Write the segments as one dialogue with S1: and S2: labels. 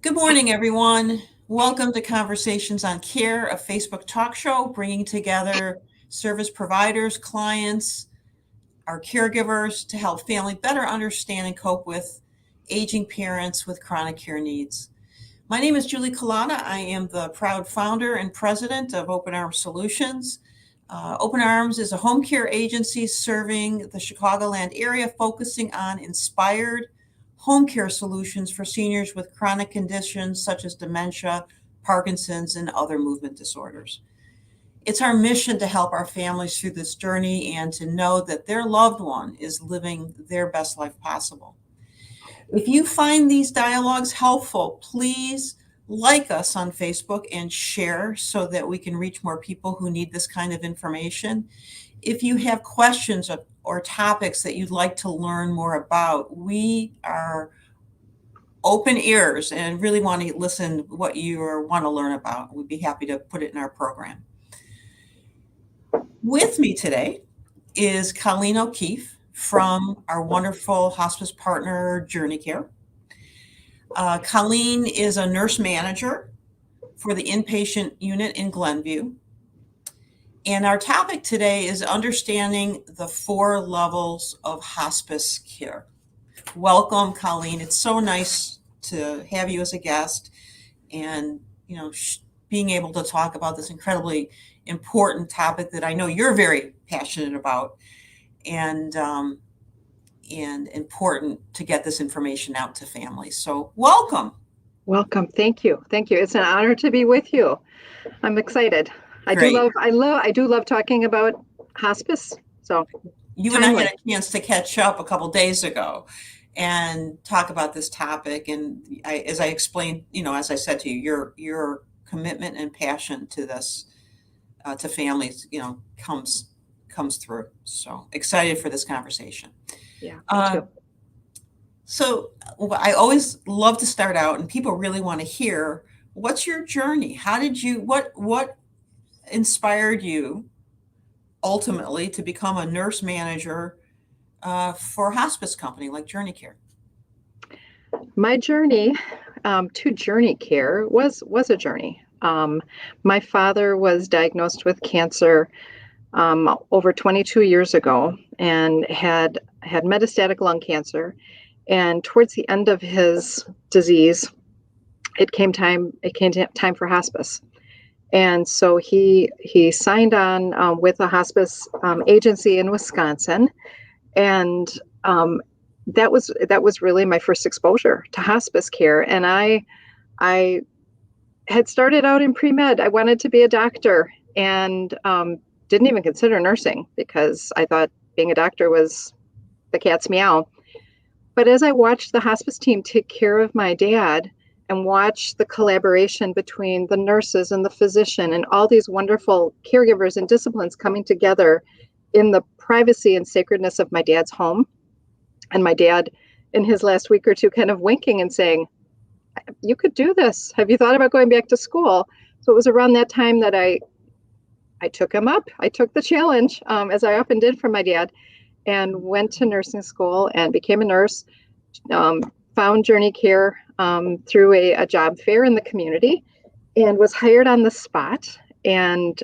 S1: Good morning, everyone. Welcome to Conversations on Care, a Facebook talk show bringing together service providers, clients, our caregivers to help family better understand and cope with aging parents with chronic care needs. My name is Julie Colada. I am the proud founder and president of Open Arms Solutions. Open Arms is a home care agency serving the Chicagoland area, focusing on inspired home care solutions for seniors with chronic conditions such as dementia, Parkinson's, and other movement disorders. It's our mission to help our families through this journey and to know that their loved one is living their best life possible. If you find these dialogues helpful, please like us on Facebook and share so that we can reach more people who need this kind of information. If you have questions or topics that you'd like to learn more about, we are open ears and really want to listen what you want to learn about. We'd be happy to put it in our program. With me today is Colleen O'Keefe from our wonderful hospice partner, JourneyCare. Colleen is a nurse manager for the inpatient unit in Glenview. And our topic today is understanding the 4 levels of hospice care. Welcome, Colleen. It's so nice to have you as a guest and, being able to talk about this incredibly important topic that I know you're very passionate about and important to get this information out to families. So welcome.
S2: Welcome. Thank you. Thank you. It's an honor to be with you. I'm excited.
S1: Great.
S2: I do love talking about hospice. So
S1: you and I had a chance to catch up a couple days ago and talk about this topic. And as I explained, as I said to you, your commitment and passion to this, to families, comes through. So excited for this conversation.
S2: Yeah. Me too.
S1: So I always love to start out, and people really want to hear, what's your journey? How did you, what inspired you ultimately to become a nurse manager for a hospice company like JourneyCare?
S2: My journey to JourneyCare was a journey. My father was diagnosed with cancer over 22 years ago and had metastatic lung cancer. And towards the end of his disease, it came time for hospice. And so he signed on with a hospice agency in Wisconsin, and that was really my first exposure to hospice care. And I had started out in pre-med. I wanted to be a doctor, and didn't even consider nursing because I thought being a doctor was the cat's meow. But as I watched the hospice team take care of my dad and watch the collaboration between the nurses and the physician and all these wonderful caregivers and disciplines coming together in the privacy and sacredness of my dad's home, and my dad in his last week or two kind of winking and saying, "You could do this. Have you thought about going back to school?" So it was around that time that I took him up. I took the challenge, as I often did for my dad, and went to nursing school and became a nurse. Found JourneyCare through a job fair in the community, and was hired on the spot, and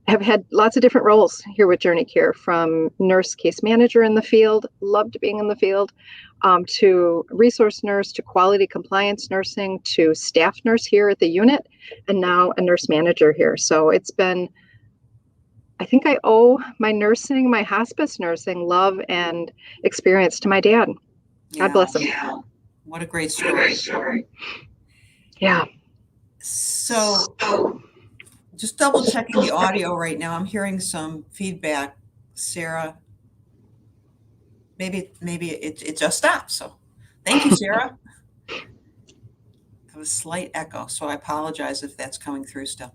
S2: have had lots of different roles here with JourneyCare, from nurse case manager in the field, loved being in the field, to resource nurse, to quality compliance nursing, to staff nurse here at the unit, and now a nurse manager here. So it's been, I think I owe my hospice nursing love and experience to my dad. God bless him.
S1: Yeah. What a great story.
S2: Yeah.
S1: So just double checking the audio right now. I'm hearing some feedback, Sarah. Maybe it just stopped. So thank you, Sarah. It was a slight echo, so I apologize if that's coming through still.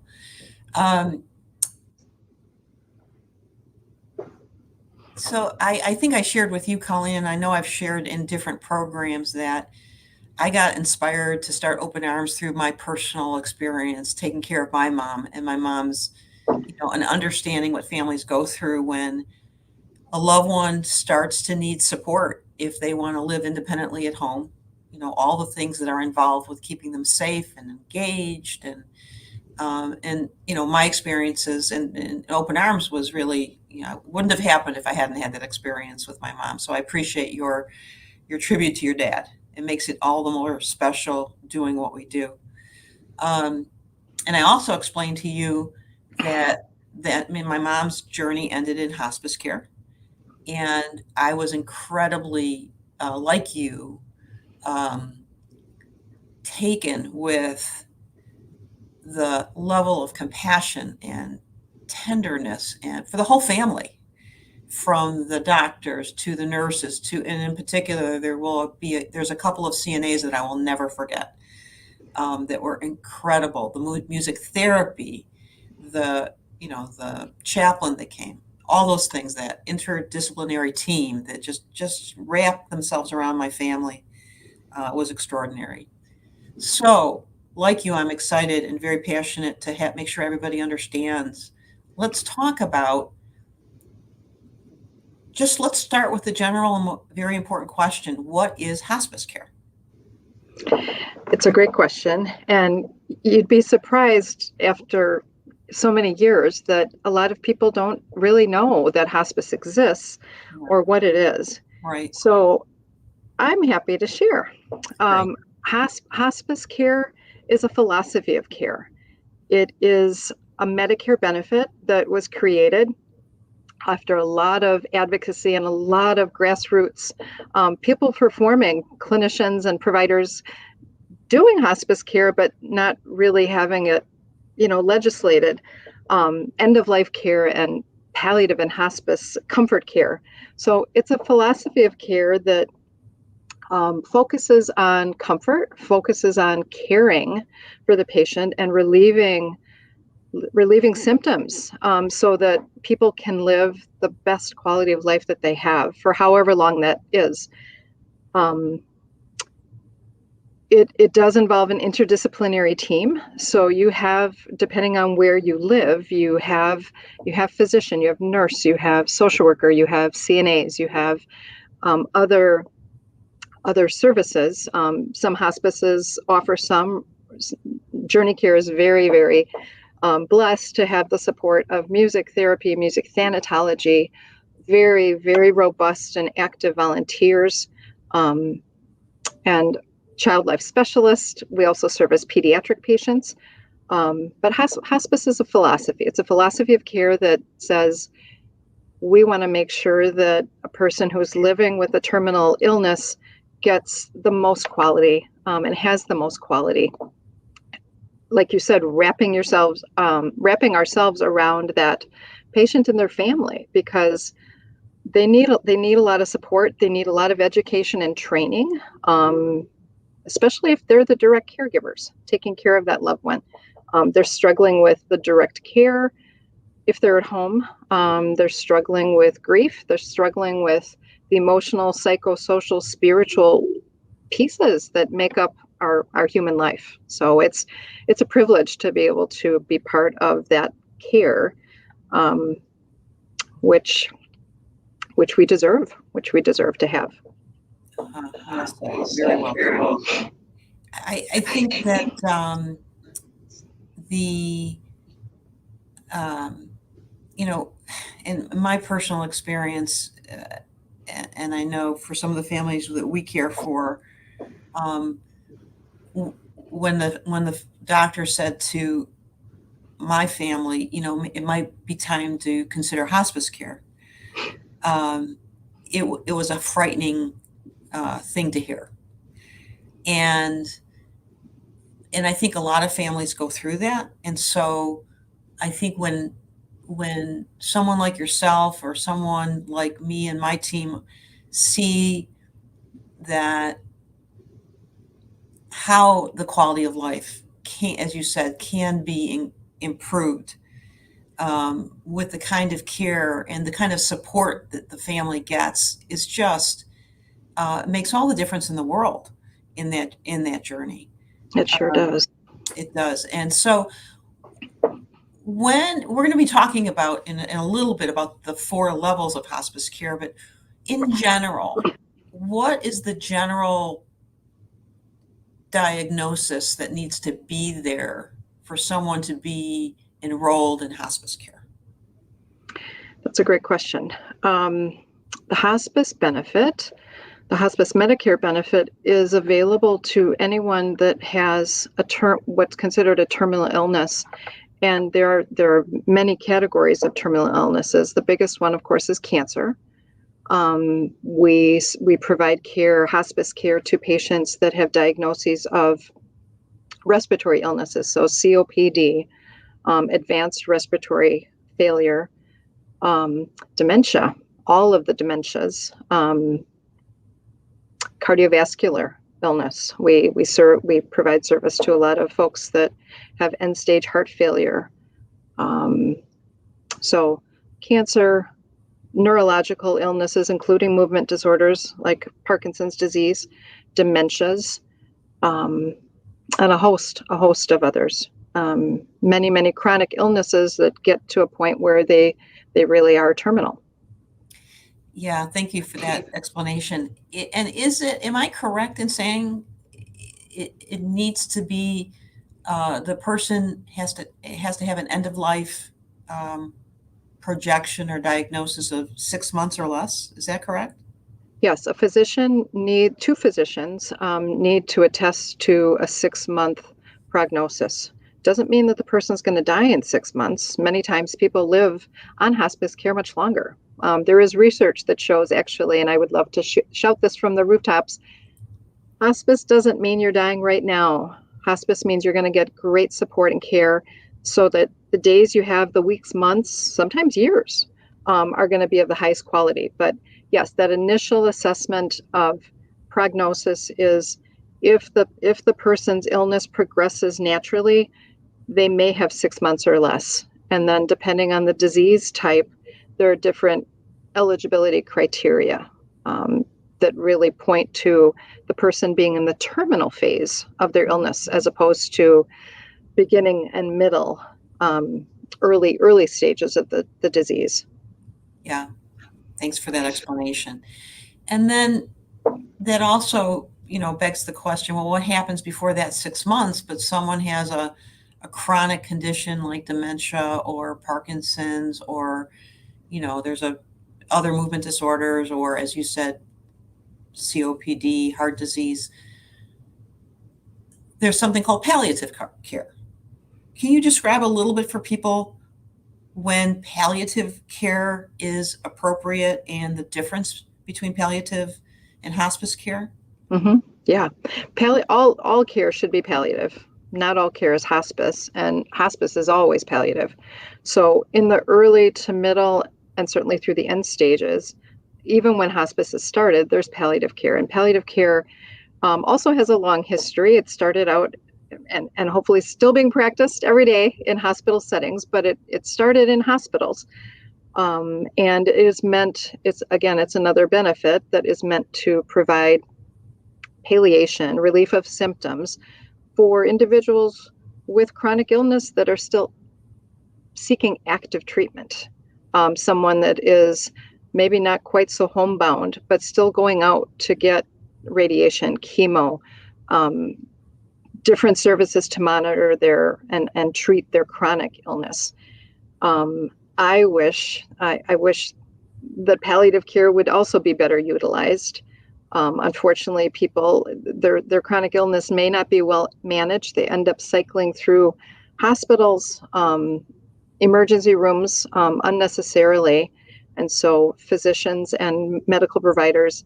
S1: So I think I shared with you, Colleen, and I know I've shared in different programs that I got inspired to start Open Arms through my personal experience taking care of my mom, and my mom's, and understanding what families go through when a loved one starts to need support if they want to live independently at home, all the things that are involved with keeping them safe and engaged. And my experiences in Open Arms was really, wouldn't have happened if I hadn't had that experience with my mom. So I appreciate your tribute to your dad. It makes it all the more special doing what we do. And I also explained to you that my mom's journey ended in hospice care. And I was incredibly, like you, taken with the level of compassion and tenderness and for the whole family, from the doctors to the nurses and in particular, there's a couple of CNAs that I will never forget, that were incredible. The music therapy, the chaplain that came, all those things, that interdisciplinary team that just wrapped themselves around my family, was extraordinary. So, like you, I'm excited and very passionate to make sure everybody understands. Let's talk about, let's start with the general and very important question. What is hospice care?
S2: It's a great question. And you'd be surprised after so many years that a lot of people don't really know that hospice exists or what it is.
S1: Right.
S2: So I'm happy to share. Hospice care is a philosophy of care. It is a Medicare benefit that was created after a lot of advocacy and a lot of grassroots people performing, clinicians and providers doing hospice care, but not really having it, legislated. End of life care and palliative and hospice comfort care. So it's a philosophy of care that focuses on comfort, focuses on caring for the patient and relieving symptoms, so that people can live the best quality of life that they have for however long that is. It does involve an interdisciplinary team. So you have, depending on where you live, you have physician, you have nurse, you have social worker, you have CNAs, you have other services. Some hospices offer some. JourneyCare is very, very blessed to have the support of music therapy, music thanatology, very, very robust and active volunteers, and child life specialists. We also service pediatric patients. But hospice is a philosophy. It's a philosophy of care that says we want to make sure that a person who's living with a terminal illness gets the most quality and has the most quality. Like you said, wrapping ourselves around that patient and their family, because they need a lot of support. They need a lot of education and training, especially if they're the direct caregivers taking care of that loved one. They're struggling with the direct care. If they're at home, they're struggling with grief. They're struggling with the emotional, psychosocial, spiritual pieces that make up our human life. So it's a privilege to be able to be part of that care, which we deserve to have.
S1: Yes, very well. I think that in my personal experience, and I know for some of the families that we care for, when the doctor said to my family, it might be time to consider hospice care, it was a frightening thing to hear. And I think a lot of families go through that. And so I think when someone like yourself or someone like me and my team see that, how the quality of life can, as you said, can be improved with the kind of care and the kind of support that the family gets, is just makes all the difference in the world in that journey.
S2: It sure does.
S1: It does. And so when we're going to be talking about in a little bit about the 4 levels of hospice care, but in general, what is the general diagnosis that needs to be there for someone to be enrolled in hospice care?
S2: That's a great question. The hospice benefit, the hospice Medicare benefit, is available to anyone that has what's considered a terminal illness. And there are many categories of terminal illnesses. The biggest one, of course, is cancer. We provide care, hospice care, to patients that have diagnoses of respiratory illnesses, so COPD, advanced respiratory failure, dementia, all of the dementias, cardiovascular illness. We provide service to a lot of folks that have end-stage heart failure. So cancer, neurological illnesses, including movement disorders like Parkinson's disease, dementias, and a host of others. Many chronic illnesses that get to a point where they really are terminal.
S1: Yeah, thank you for that explanation. And am I correct in saying it needs to be, the person has to have an end of life projection or diagnosis of 6 months or less? Is that correct?
S2: Yes, two physicians need to attest to a 6-month prognosis. Doesn't mean that the person's going to die in 6 months. Many times people live on hospice care much longer. There is research that shows, actually, and I would love to shout this from the rooftops, hospice doesn't mean you're dying right now. Hospice means you're going to get great support and care so that the days you have, the weeks, months, sometimes years, are going to be of the highest quality. But yes, that initial assessment of prognosis is if the person's illness progresses naturally, they may have 6 months or less. And then depending on the disease type, there are different eligibility criteria that really point to the person being in the terminal phase of their illness, as opposed to beginning and middle, early stages of the disease.
S1: Yeah, thanks for that explanation. And then that also, begs the question, well, what happens before that 6 months, but someone has a chronic condition like dementia or Parkinson's, or, there's other movement disorders, or, as you said, COPD, heart disease. There's something called palliative care. Can you describe a little bit for people when palliative care is appropriate and the difference between palliative and hospice care?
S2: Mm-hmm. Yeah. All care should be palliative. Not all care is hospice, and hospice is always palliative. So in the early to middle, and certainly through the end stages, even when hospice is started, there's palliative care. And palliative care also has a long history. It started out and hopefully still being practiced every day in hospital settings, but it started in hospitals. And it's another benefit that is meant to provide palliation, relief of symptoms for individuals with chronic illness that are still seeking active treatment. Someone that is maybe not quite so homebound, but still going out to get radiation, chemo, different services to monitor and treat their chronic illness. I wish that palliative care would also be better utilized. Unfortunately, people, their chronic illness may not be well managed. They end up cycling through hospitals, emergency rooms unnecessarily. And so physicians and medical providers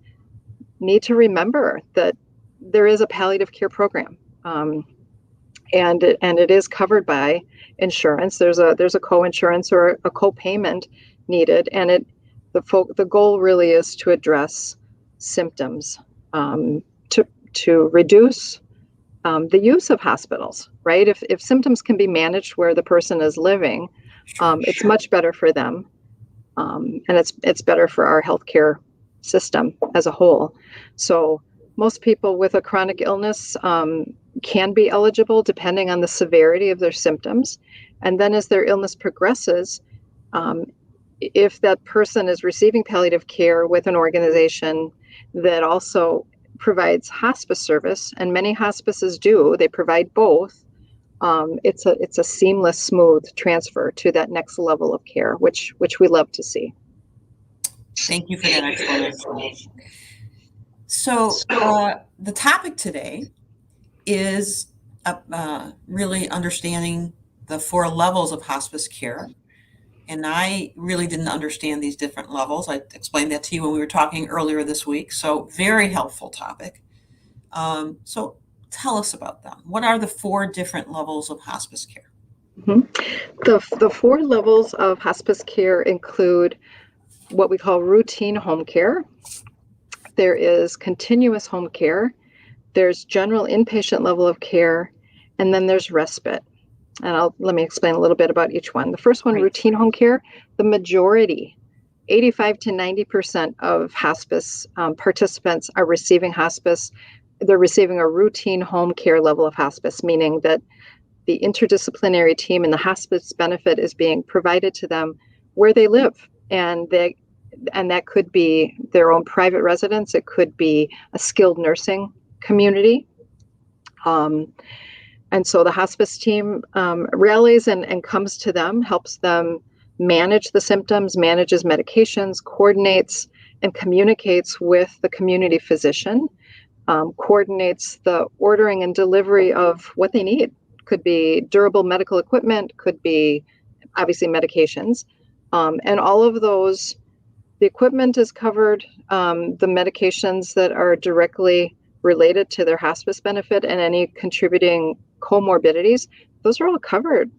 S2: need to remember that there is a palliative care program. And it is covered by insurance. There's a co-insurance or a co-payment needed, and the goal really is to address symptoms, to reduce the use of hospitals. Right? If symptoms can be managed where the person is living, it's much better for them, and it's better for our healthcare system as a whole. So most people with a chronic illness can be eligible depending on the severity of their symptoms. And then as their illness progresses, if that person is receiving palliative care with an organization that also provides hospice service, and many hospices do, they provide both, it's a seamless, smooth transfer to that next level of care, which we love to see.
S1: Thank you for that explanation. So the topic today is really understanding the 4 levels of hospice care. And I really didn't understand these different levels. I explained that to you when we were talking earlier this week. So very helpful topic. So tell us about them. What are the 4 different levels of hospice care?
S2: The 4 levels of hospice care include what we call routine home care. There is continuous home care. There's general inpatient level of care, and then there's respite. And let me explain a little bit about each one. The first one, routine home care, the majority, 85 to 90% of hospice participants are receiving hospice. They're receiving a routine home care level of hospice, meaning that the interdisciplinary team and the hospice benefit is being provided to them where they live. And that could be their own private residence. It could be a skilled nursing community. And so the hospice team rallies and comes to them, helps them manage the symptoms, manages medications, coordinates and communicates with the community physician, coordinates the ordering and delivery of what they need. Could be durable medical equipment, could be obviously medications. And all of those, the equipment is covered, the medications that are directly related to their hospice benefit and any contributing comorbidities, those are all covered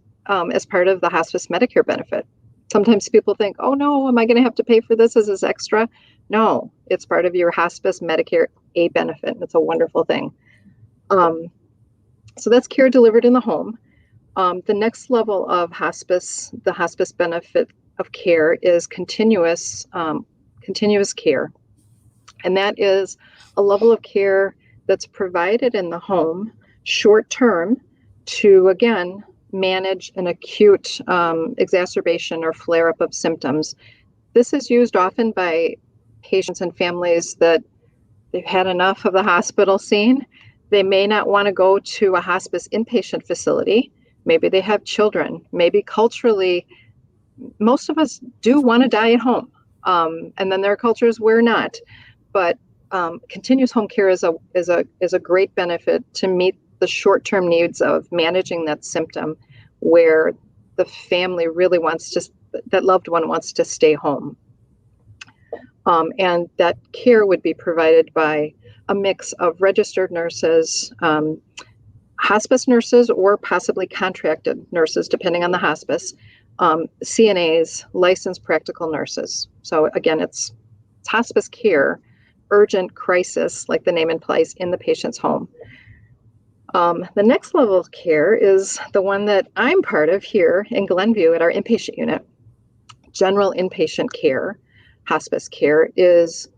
S2: as part of the hospice Medicare benefit. Sometimes people think, oh no, am I going to have to pay for this as this extra? No, it's part of your hospice Medicare A benefit. It's a wonderful thing. So that's care delivered in the home. The next level of hospice, the hospice benefit of care, is continuous care. And that is a level of care that's provided in the home short term to, again, manage an acute exacerbation or flare up of symptoms. This is used often by patients and families that they've had enough of the hospital scene. They may not want to go to a hospice inpatient facility. Maybe they have children. Maybe culturally, most of us do want to die at home. And then there are cultures where not. But continuous home care is a great benefit to meet the short-term needs of managing that symptom, where the family really that loved one wants to stay home. And that care would be provided by a mix of registered nurses, hospice nurses, or possibly contracted nurses, depending on the hospice, CNAs, licensed practical nurses. So again, it's hospice care, urgent crisis, like the name implies, in the patient's home. The next level of care is the one that I'm part of here in Glenview at our inpatient unit. General inpatient care, hospice care, is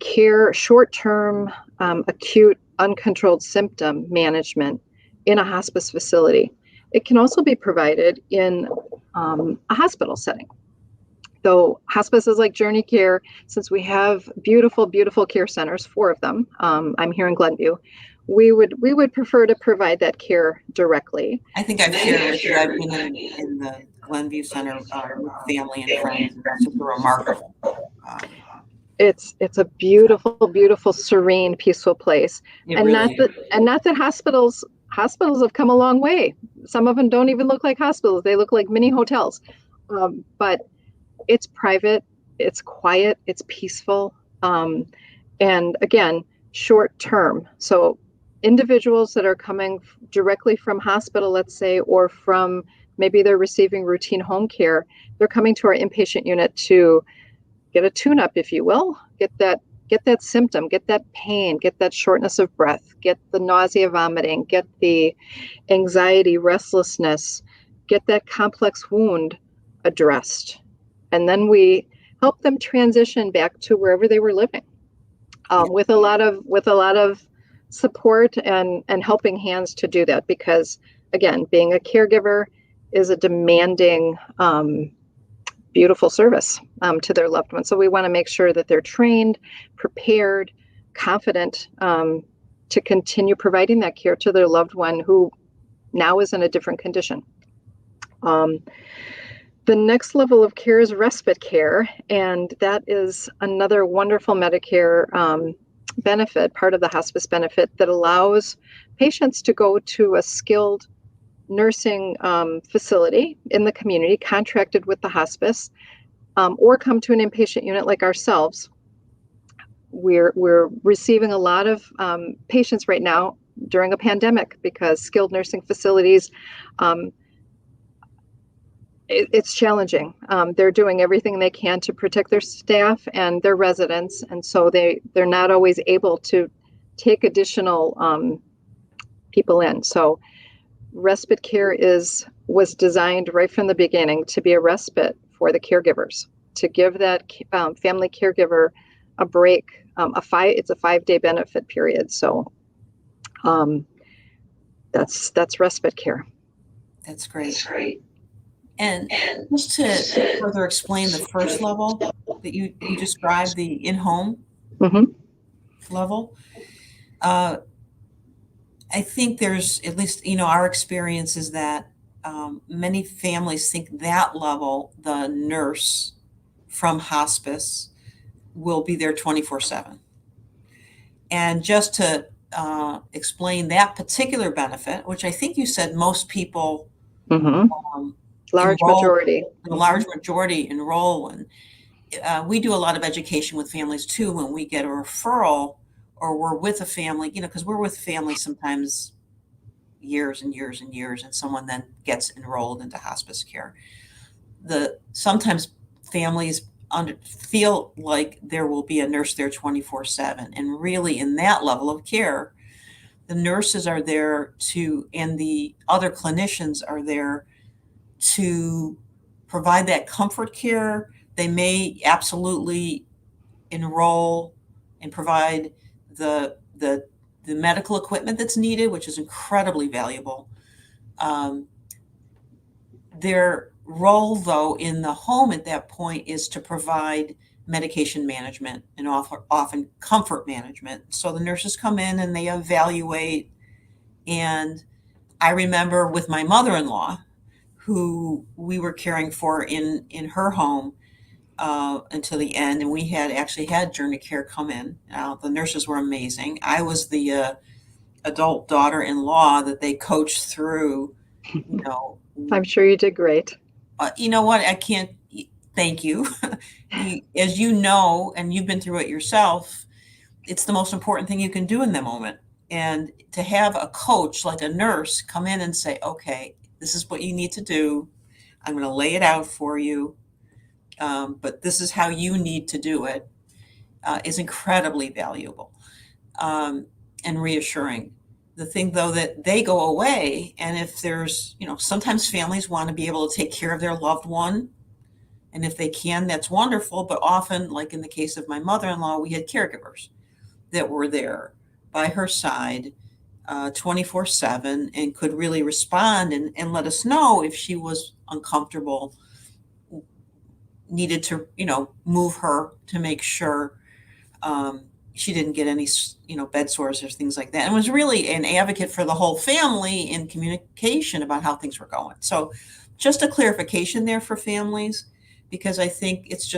S2: care, short-term, acute, uncontrolled symptom management in a hospice facility. It can also be provided in a hospital setting. Though hospices like JourneyCare, since we have beautiful, beautiful care centers, 4 of them, I'm here in Glenview, we would prefer to provide that care directly.
S1: I think I've shared with you, I've been in the Glenview Center with family and friends. It's super remarkable.
S2: It's a beautiful, beautiful, serene, peaceful place. And really not that hospitals have come a long way. Some of them don't even look like hospitals. They look like mini hotels. But it's private, it's quiet, it's peaceful. And again, short term. So individuals that are coming directly from hospital, let's say, or from maybe they're receiving routine home care, they're coming to our inpatient unit to get a tune-up, if you will, get that symptom, get that pain, get that shortness of breath, get the nausea, vomiting, get the anxiety, restlessness, get that complex wound addressed. And then we help them transition back to wherever they were living, with a lot of support and helping hands to do that. Because again, being a caregiver is a demanding, beautiful service to their loved ones. So we want to make sure that they're trained, prepared, confident to continue providing that care to their loved one who now is in a different condition. The next level of care is respite care, and that is another wonderful Medicare benefit, part of the hospice benefit, that allows patients to go to a skilled nursing facility in the community, contracted with the hospice, or come to an inpatient unit like ourselves. We're receiving a lot of patients right now during a pandemic because skilled nursing facilities, it's challenging. They're doing everything they can to protect their staff and their residents, and so they're not always able to take additional people in. So respite care was designed right from the beginning to be a respite for the caregivers, to give that family caregiver a break. It's a 5-day benefit period. So that's respite care.
S1: That's great. That's great. And just to further explain the first level that you described, the in-home level, I think there's, at least, our experience is that many families think that level, the nurse from hospice will be there 24/7. And just to explain that particular benefit, which I think you said most people
S2: large majority
S1: enroll in. We do a lot of education with families too when we get a referral or we're with a family, because we're with families sometimes years and years and years, and someone then gets enrolled into hospice care. Sometimes families feel like there will be a nurse there 24/7, and really in that level of care, the nurses are there and the other clinicians are there to provide that comfort care. They may absolutely enroll and provide the medical equipment that's needed, which is incredibly valuable. Their role, though, in the home at that point is to provide medication management and often comfort management. So the nurses come in and they evaluate. And I remember with my mother-in-law, who we were caring for in her home until the end, and we had JourneyCare come in. The nurses were amazing. I was the adult daughter-in-law that they coached through.
S2: I'm sure you did great.
S1: You know what? I can't. Thank you. As you know, and you've been through it yourself, it's the most important thing you can do in the moment. And to have a coach like a nurse come in and say, okay, this is what you need to do. I'm going to lay it out for you. But this is how you need to do it, is incredibly valuable and reassuring. The thing, though, that they go away, and if there's, sometimes families want to be able to take care of their loved one. And if they can, that's wonderful. But often, like in the case of my mother-in-law, we had caregivers that were there by her side 24/7 and could really respond and let us know if she was uncomfortable, needed to, move her to make sure she didn't get any, bed sores or things like that. And was really an advocate for the whole family in communication about how things were going. So just a clarification there for families, because I think it's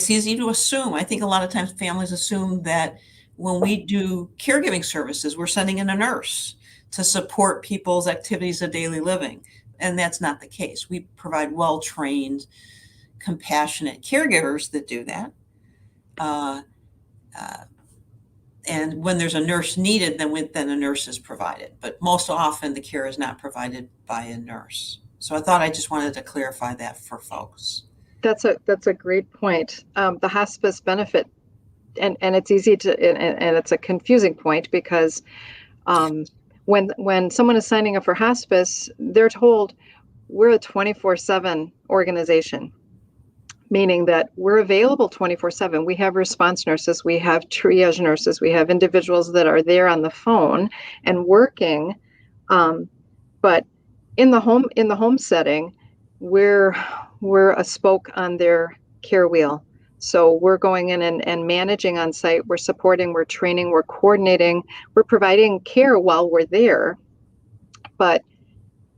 S1: easy to assume. I think a lot of times families assume that when we do caregiving services, we're sending in a nurse to support people's activities of daily living. And that's not the case. We provide well-trained, compassionate caregivers that do that. And when there's a nurse needed, then a nurse is provided. But most often the care is not provided by a nurse. So I thought I just wanted to clarify that for folks.
S2: That's a great point. The hospice benefit, and it's easy to, and it's a confusing point because when someone is signing up for hospice, they're told we're a 24/7 organization, meaning that we're available 24/7. We have response nurses, we have triage nurses, we have individuals that are there on the phone and working. But in the home setting, we're a spoke on their care wheel. So we're going in and managing on site. We're supporting, we're training, we're coordinating, we're providing care while we're there. But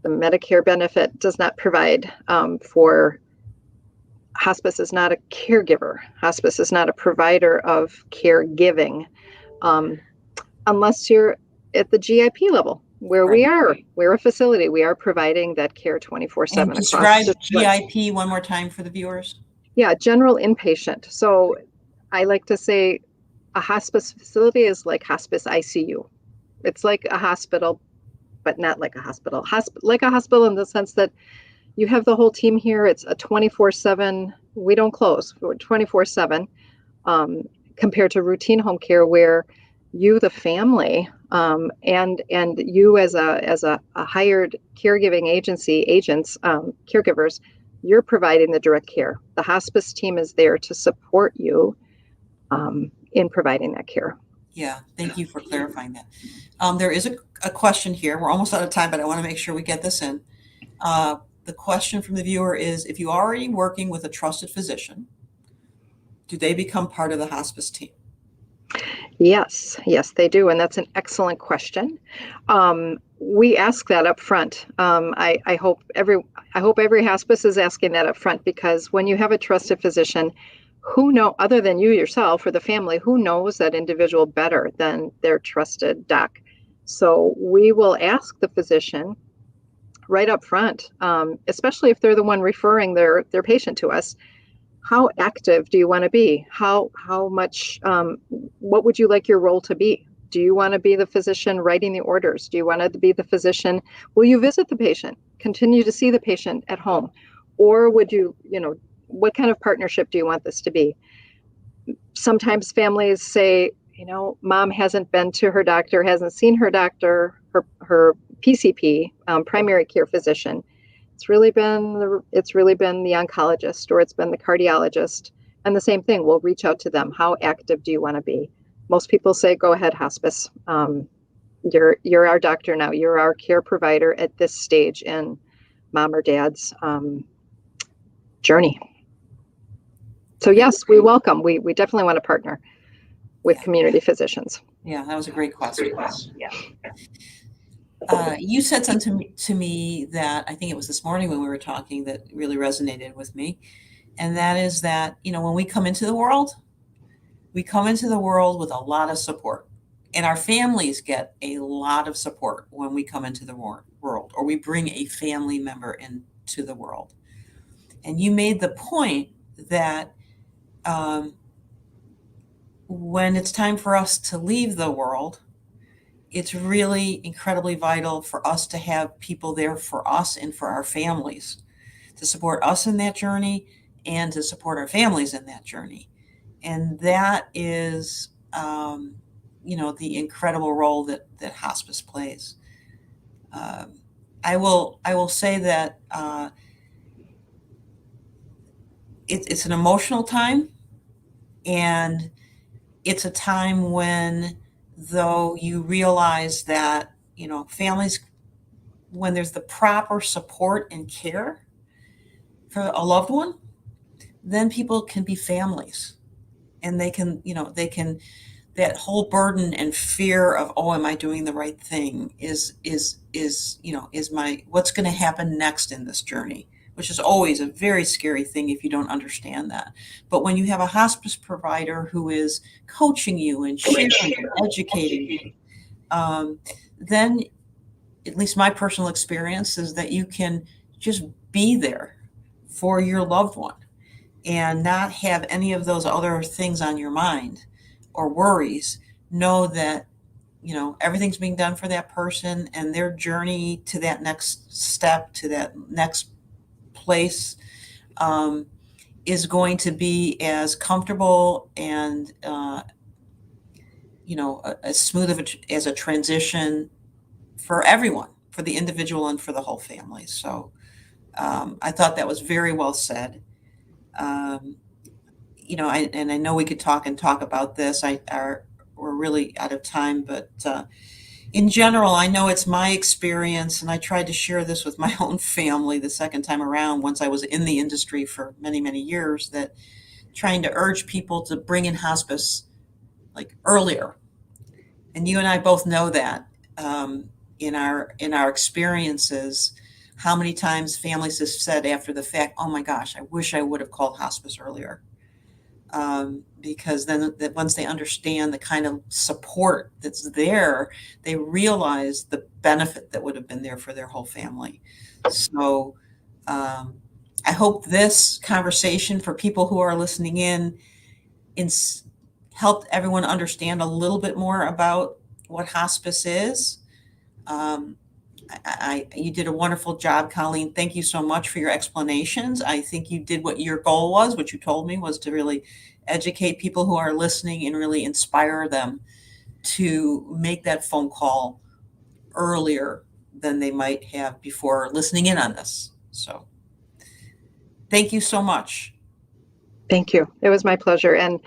S2: the Medicare benefit does not provide for hospice is not a caregiver. Hospice is not a provider of caregiving unless you're at the GIP level where we are. We're a facility. We are providing that care 24/7.
S1: And describe GIP one more time for the viewers.
S2: Yeah, general inpatient. So I like to say a hospice facility is like hospice ICU. It's like a hospital, but not like a hospital. Like a hospital in the sense that you have the whole team here. It's a 24/7. We don't close. We're 24/7 compared to routine home care where you, the family, and you as a hired caregiving agency, agents, caregivers, you're providing the direct care. The hospice team is there to support you in providing that care.
S1: Yeah, thank you for clarifying that. There is a question here. We're almost out of time, but I want to make sure we get this in. The question from the viewer is, if you're already working with a trusted physician, do they become part of the hospice team?
S2: Yes, they do. And that's an excellent question. We ask that up front. I hope every hospice is asking that up front, because when you have a trusted physician, other than you yourself or the family, who knows that individual better than their trusted doc? So we will ask the physician right up front, especially if they're the one referring their patient to us. How active do you want to be? How much, what would you like your role to be? Do you want to be the physician writing the orders? Do you want to be the physician? Will you visit the patient, continue to see the patient at home? Or would you, what kind of partnership do you want this to be? Sometimes families say, mom hasn't been to her doctor, hasn't seen her doctor, her PCP, primary care physician. It's really been the oncologist, or it's been the cardiologist. And the same thing, we'll reach out to them. How active do you want to be? Most people say, go ahead, hospice. You're our doctor now. You're our care provider at this stage in mom or dad's journey. So yes, we welcome. We definitely want to partner with community physicians.
S1: Yeah, that was a great question. Yeah. You said something to me that I think it was this morning when we were talking that really resonated with me. And that is that, when we come into the world with a lot of support. And our families get a lot of support when we come into the world, or we bring a family member into the world. And you made the point that when it's time for us to leave the world, it's really incredibly vital for us to have people there for us and for our families, to support us in that journey and to support our families in that journey. And that is, the incredible role that hospice plays. I will say that it's an emotional time, and it's a time when, though, you realize that, families, when there's the proper support and care for a loved one, then people can be families, and they can, that whole burden and fear of, oh, am I doing the right thing is my, what's going to happen next in this journey, which is always a very scary thing if you don't understand that. But when you have a hospice provider who is coaching you and sharing and educating you, then, at least my personal experience is that you can just be there for your loved one and not have any of those other things on your mind or worries. Know that, everything's being done for that person, and their journey to that next step, to that next place, is going to be as comfortable and as smooth as a transition for everyone, for the individual and for the whole family. So I thought that was very well said. I know we could talk about this. We're really out of time, but in general, I know it's my experience, and I tried to share this with my own family the second time around, once I was in the industry for many, many years, that trying to urge people to bring in hospice like earlier. And you and I both know that in our experiences, how many times families have said after the fact, "Oh my gosh, I wish I would have called hospice earlier." Because then once they understand the kind of support that's there, they realize the benefit that would have been there for their whole family. So I hope this conversation for people who are listening in helped everyone understand a little bit more about what hospice is. You did a wonderful job, Colleen. Thank you so much for your explanations. I think you did what your goal was, what you told me was to really educate people who are listening and really inspire them to make that phone call earlier than they might have before listening in on this. So thank you so much.
S2: Thank you. It was my pleasure. And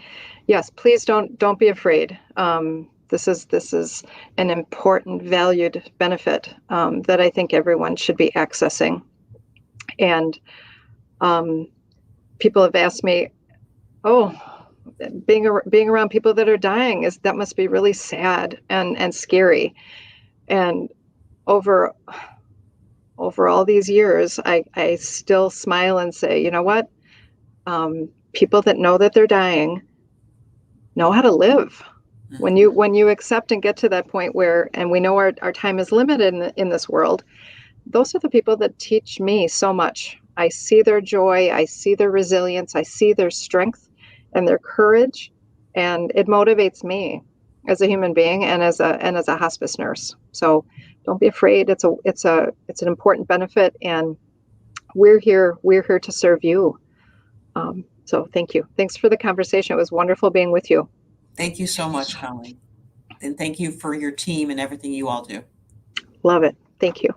S2: yes, please don't be afraid. This is an important, valued benefit that I think everyone should be accessing. And people have asked me, "Oh, being around people that are dying that must be really sad and scary." And over all these years, I still smile and say, you know what? People that know that they're dying know how to live. When you accept and get to that point where, and we know our time is limited in this world, those are the people that teach me so much. I see their joy, I see their resilience, I see their strength and their courage, and it motivates me as a human being and as a hospice nurse. So don't be afraid. It's an important benefit, and we're here to serve you. So thank you. Thanks for the conversation. It was wonderful being with you.
S1: Thank you so much, Colleen. And thank you for your team and everything you all do.
S2: Love it. Thank you.